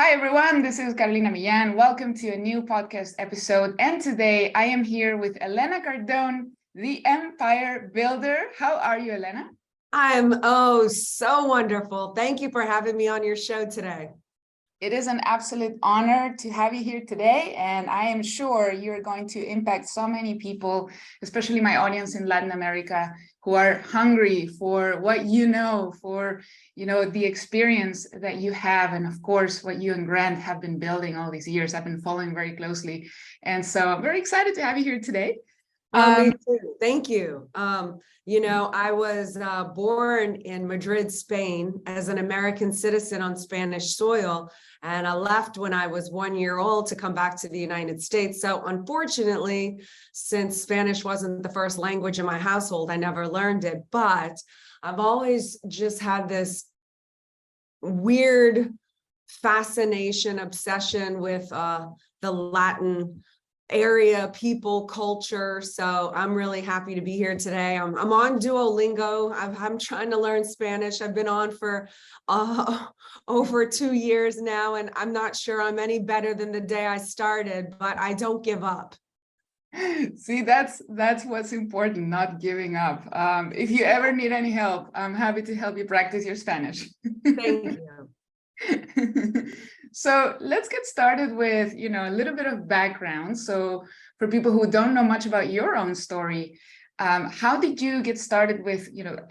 Hi, everyone. This is Elena Millan. Welcome to a new podcast episode. And today I am here with Elena Cardone, the Empire Builder. How are you, Elena? I'm so wonderful. Thank you for having me on your show today. It is an absolute honor to have you here today. And I am sure you're going to impact so many people, especially my audience in Latin America, who are hungry for what you know, for the experience that you have, and of course what you and Grant have been building all these years. I've been following very closely, and so I'm very excited to have you here today. Me too. Thank you. I was born in Madrid, Spain, as an American citizen on Spanish soil, and I left when I was 1 year old to come back to the United States. So unfortunately, since Spanish wasn't the first language in my household, I never learned it, but I've always just had this weird fascination, obsession with the Latin area, people, culture. So I'm really happy to be here today. I'm on Duolingo. I'm trying to learn Spanish. I've been on for over 2 years now, and I'm not sure I'm any better than the day I started, but I don't give up. See, that's what's important, not giving up. If you ever need any help, I'm happy to help you practice your Spanish. Thank you. So let's get started with, a little bit of background. So for people who don't know much about your own story, how did you get started with,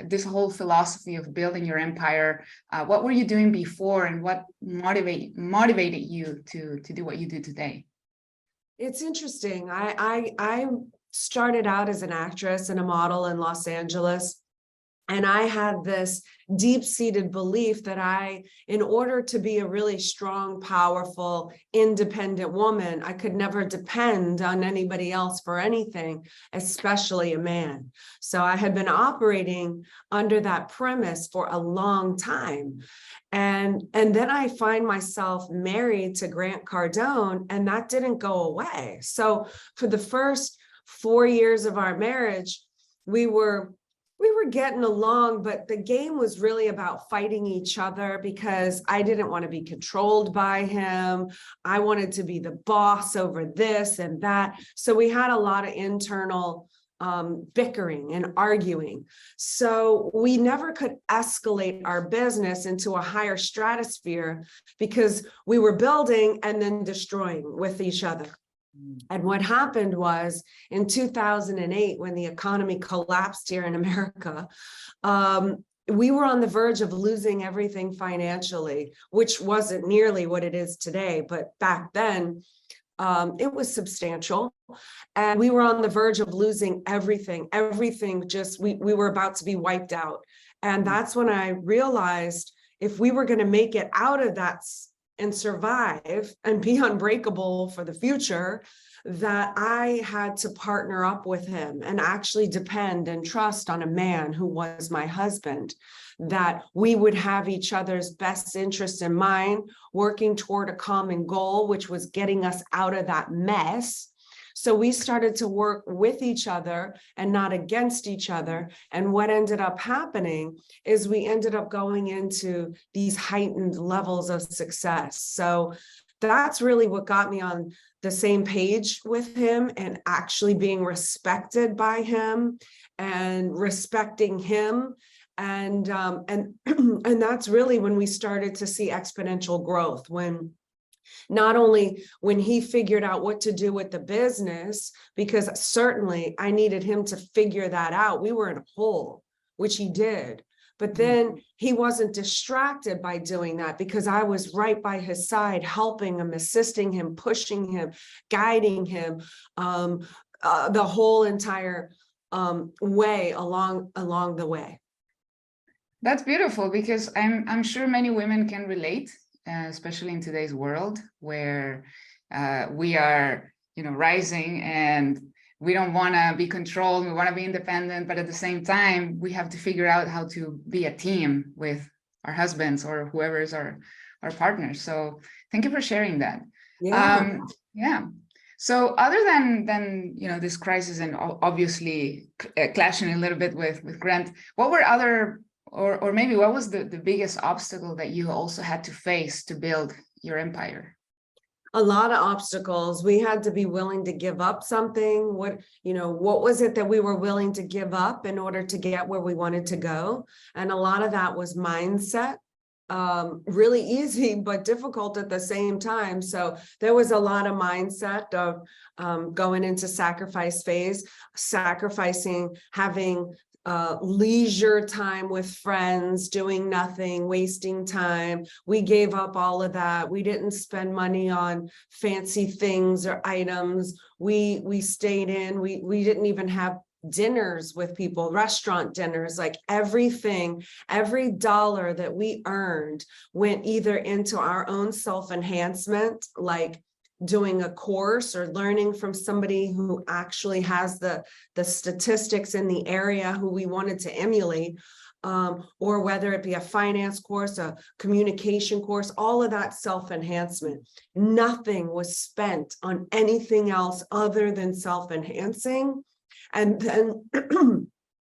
this whole philosophy of building your empire? What were you doing before, and what motivated you to do what you do today? It's interesting. I started out as an actress and a model in Los Angeles. And I had this deep-seated belief that in order to be a really strong, powerful, independent woman, I could never depend on anybody else for anything, especially a man. So I had been operating under that premise for a long time. And then I find myself married to Grant Cardone, and that didn't go away. So for the first 4 years of our marriage, we were getting along, but the game was really about fighting each other because I didn't want to be controlled by him. I wanted to be the boss over this and that. So we had a lot of internal bickering and arguing. So we never could escalate our business into a higher stratosphere because we were building and then destroying with each other. And what happened was in 2008, when the economy collapsed here in America, we were on the verge of losing everything financially, which wasn't nearly what it is today. But back then, it was substantial. And we were on the verge of losing everything. Everything just, we were about to be wiped out. And that's when I realized if we were going to make it out of that and survive and be unbreakable for the future, that I had to partner up with him and actually depend and trust on a man who was my husband, that we would have each other's best interests in mind, working toward a common goal, which was getting us out of that mess. So we started to work with each other and not against each other. And what ended up happening is we ended up going into these heightened levels of success. So that's really what got me on the same page with him and actually being respected by him and respecting him. And that's really when we started to see exponential growth, not only when he figured out what to do with the business, because certainly I needed him to figure that out. We were in a hole, which he did. But then he wasn't distracted by doing that because I was right by his side, helping him, assisting him, pushing him, guiding him, the whole entire way along the way. That's beautiful, because I'm sure many women can relate. Especially in today's world where we are, rising, and we don't want to be controlled. We want to be independent, but at the same time, we have to figure out how to be a team with our husbands or whoever is our partners. So thank you for sharing that. Yeah. So other than this crisis and obviously clashing a little bit with Grant, what were other or maybe what was the biggest obstacle that you also had to face to build your empire? A lot of obstacles. We had to be willing to give up something. What was it that we were willing to give up in order to get where we wanted to go? And a lot of that was mindset. Really easy, but difficult at the same time. So there was a lot of mindset of going into sacrifice phase, sacrificing, having leisure time with friends, doing nothing, wasting time. We gave up all of that. We didn't spend money on fancy things or items. We stayed in. We didn't even have dinners with people, restaurant dinners, like everything, every dollar that we earned went either into our own self-enhancement, like doing a course or learning from somebody who actually has the statistics in the area who we wanted to emulate, or whether it be a finance course, a communication course, all of that self-enhancement. Nothing was spent on anything else other than self-enhancing. And then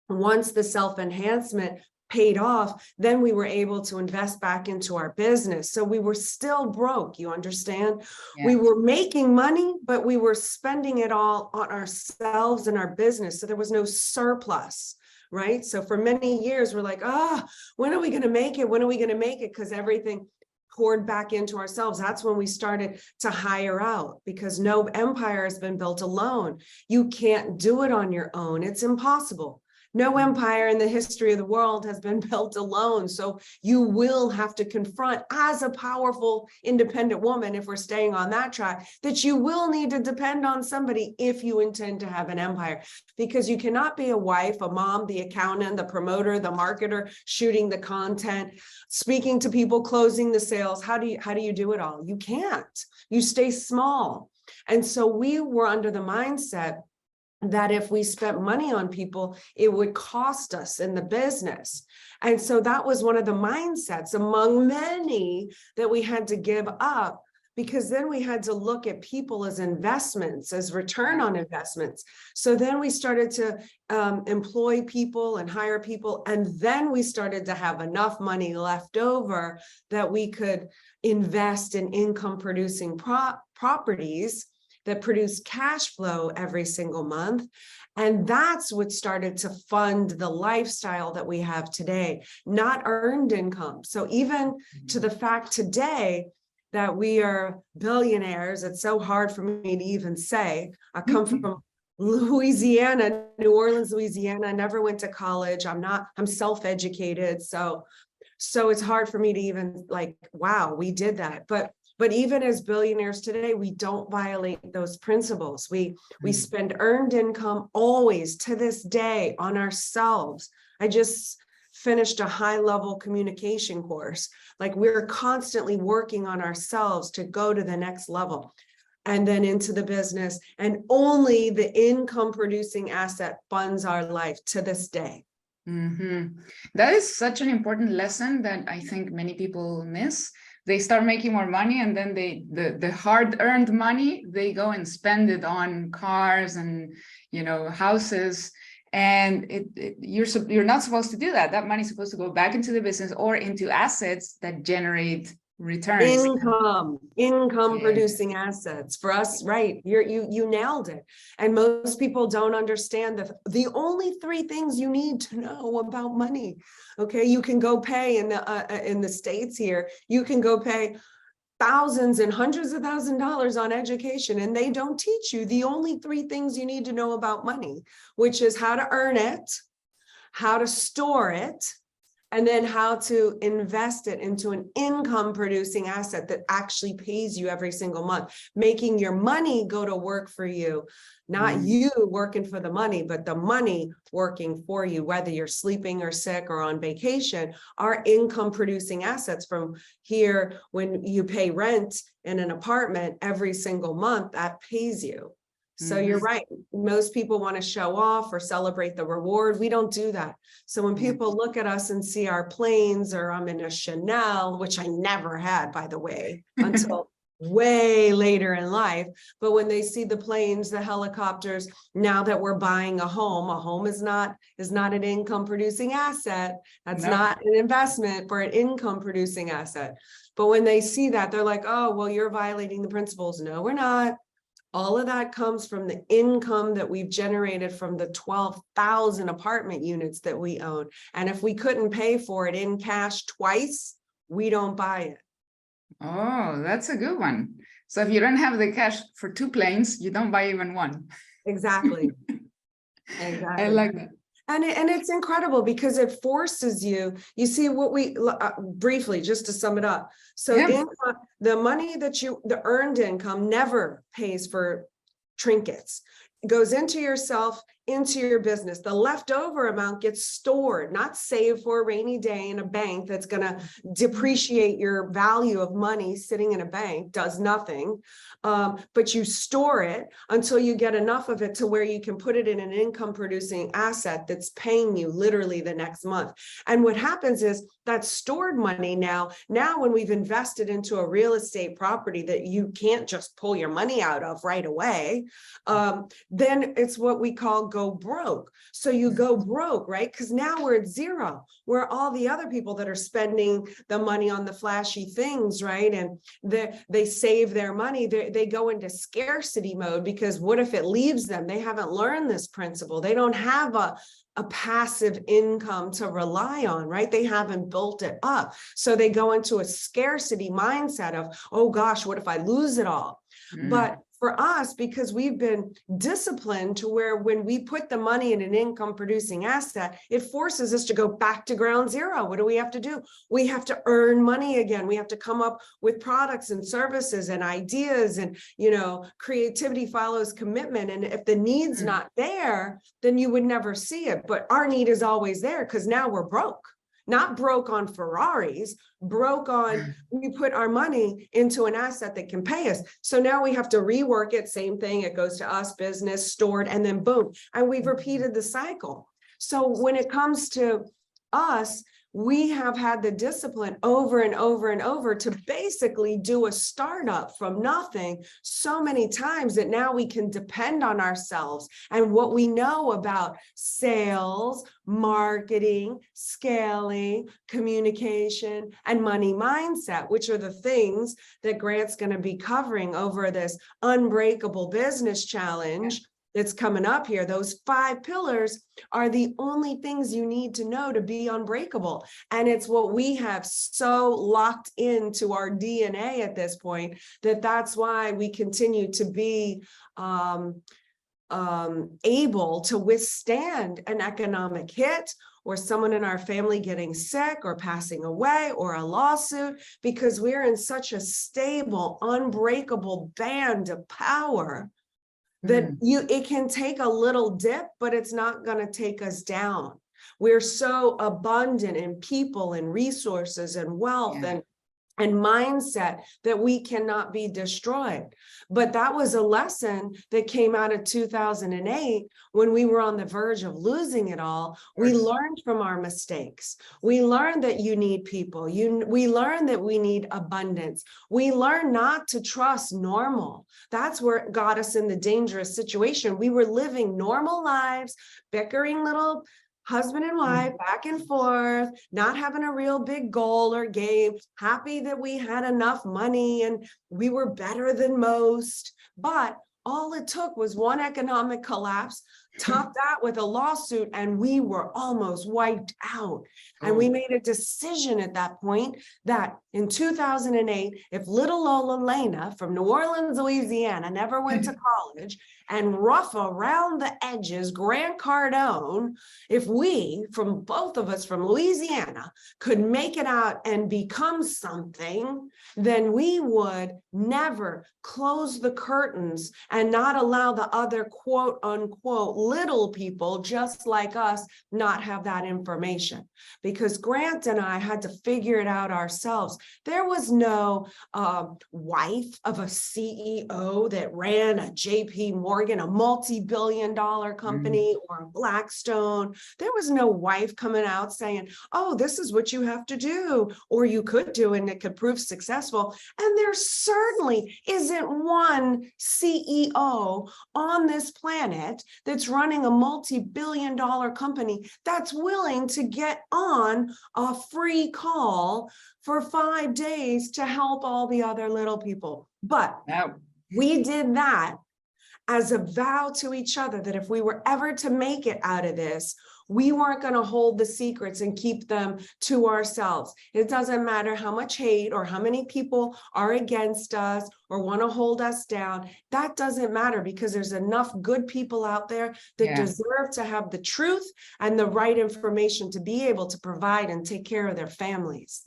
once the self-enhancement paid off, then we were able to invest back into our business. So we were still broke, you understand? Yeah. We were making money, but we were spending it all on ourselves and our business. So there was no surplus, right? So for many years, we're like, when are we going to make it? When are we going to make it? Because everything poured back into ourselves. That's when we started to hire out, because no empire has been built alone. You can't do it on your own. It's impossible. No empire in the history of the world has been built alone. So you will have to confront, as a powerful, independent woman, if we're staying on that track, that you will need to depend on somebody if you intend to have an empire, because you cannot be a wife, a mom, the accountant, the promoter, the marketer, shooting the content, speaking to people, closing the sales. How do you do it all? You can't. You stay small. And so we were under the mindset that if we spent money on people, it would cost us in the business. And so that was one of the mindsets among many that we had to give up, because then we had to look at people as investments, as return on investments. So then we started to employ people and hire people. And then we started to have enough money left over that we could invest in income producing properties that produce cash flow every single month. And that's what started to fund the lifestyle that we have today, not earned income. So even to the fact today that we are billionaires, it's so hard for me to even say. I come from Louisiana, New Orleans, Louisiana. I never went to college. I'm self-educated. So it's hard for me to even like, wow, we did that. But even as billionaires today, we don't violate those principles. We spend earned income always to this day on ourselves. I just finished a high-level communication course. Like, we're constantly working on ourselves to go to the next level and then into the business. And only the income producing asset funds our life to this day. Mm-hmm. That is such an important lesson that I think many people miss. They start making more money, and then the hard-earned money, they go and spend it on cars and houses. And you're not supposed to do that. That money's supposed to go back into the business or into assets that generate returns. Income producing assets for us, right? You nailed it. And most people don't understand that the only three things you need to know about money. Okay, you can go pay in the States here, you can go pay thousands and hundreds of $1,000s on education, and they don't teach you the only three things you need to know about money, which is how to earn it, how to store it, and then how to invest it into an income producing asset that actually pays you every single month, making your money go to work for you, not you working for the money, but the money working for you, whether you're sleeping or sick or on vacation. Our income producing assets from here, when you pay rent in an apartment every single month, that pays you. So you're right. Most people want to show off or celebrate the reward. We don't do that. So when people look at us and see our planes, or I'm in a Chanel, which I never had, by the way, until way later in life. But when they see the planes, the helicopters, now that we're buying a home is not an income producing asset. That's No. not an investment for an income producing asset. But when they see that, they're like, oh, well, you're violating the principles. No, we're not. All of that comes from the income that we've generated from the 12,000 apartment units that we own. And if we couldn't pay for it in cash twice, we don't buy it. Oh, that's a good one. So if you don't have the cash for 2 planes, you don't buy even one. Exactly. Exactly. I like that. And it's incredible because it forces you see what we briefly, just to sum it up. So Yeah. income, the money that the earned income never pays for trinkets. It goes into yourself, into your business. The leftover amount gets stored, not saved for a rainy day in a bank that's going to depreciate your value of money sitting in a bank, does nothing. But you store it until you get enough of it to where you can put it in an income producing asset that's paying you literally the next month. And what happens is that stored money now when we've invested into a real estate property that you can't just pull your money out of right away, then it's what we call go broke. So you go broke, right? Because now we're at zero, where all the other people that are spending the money on the flashy things, right? And they save their money, they go into scarcity mode, because what if it leaves them? They haven't learned this principle. They don't have a passive income to rely on, right? They haven't built it up. So they go into a scarcity mindset of, oh gosh, what if I lose it all? But for us, because we've been disciplined to where when we put the money in an income producing asset, it forces us to go back to ground zero. What do we have to do? We have to earn money again. We have to come up with products and services and ideas, and, creativity follows commitment. And if the need's not there, then you would never see it. But our need is always there, because now we're broke. Not broke on Ferraris, broke on, we put our money into an asset that can pay us. So now we have to rework it. Same thing. It goes to us, business, stored, and then boom. And we've repeated the cycle. So when it comes to us, we have had the discipline over and over and over to basically do a startup from nothing so many times that now we can depend on ourselves and what we know about sales, marketing, scaling, communication, and money mindset, which are the things that Grant's going to be covering over this Unbreakable Business Challenge that's coming up here. Those 5 pillars are the only things you need to know to be unbreakable. And it's what we have so locked into our DNA at this point, that's why we continue to be able to withstand an economic hit, or someone in our family getting sick or passing away, or a lawsuit, because we're in such a stable, unbreakable band of power that it can take a little dip, but it's not going to take us down. We're so abundant in people and resources and wealth and mindset that we cannot be destroyed. But that was a lesson that came out of 2008 when we were on the verge of losing it all. We learned from our mistakes. We learned that you need people. We learned that we need abundance. We learned not to trust normal. That's where it got us in the dangerous situation. We were living normal lives, bickering little husband and wife back and forth, not having a real big goal or game, happy that we had enough money and we were better than most. But all it took was one economic collapse, topped that with a lawsuit, and we were almost wiped out. And we made a decision at that point that in 2008, if little old Elena from New Orleans, Louisiana, never went to college, and rough around the edges, Grant Cardone, if we, from both of us from Louisiana, could make it out and become something, then we would never close the curtains and not allow the other quote unquote little people just like us not have that information? Because Grant and I had to figure it out ourselves. There was no wife of a CEO that ran a JP Morgan, a multi-billion-dollar company, or a Blackstone. There was no wife coming out saying, oh, this is what you have to do, or you could do, and it could prove successful. And there certainly isn't one CEO on this planet that's running a multi-billion-dollar company that's willing to get on a free call for 5 days to help all the other little people. But we did that as a vow to each other that if we were ever to make it out of this, we weren't going to hold the secrets and keep them to ourselves. It doesn't matter how much hate or how many people are against us or want to hold us down. That doesn't matter, because there's enough good people out there that deserve to have the truth and the right information to be able to provide and take care of their families.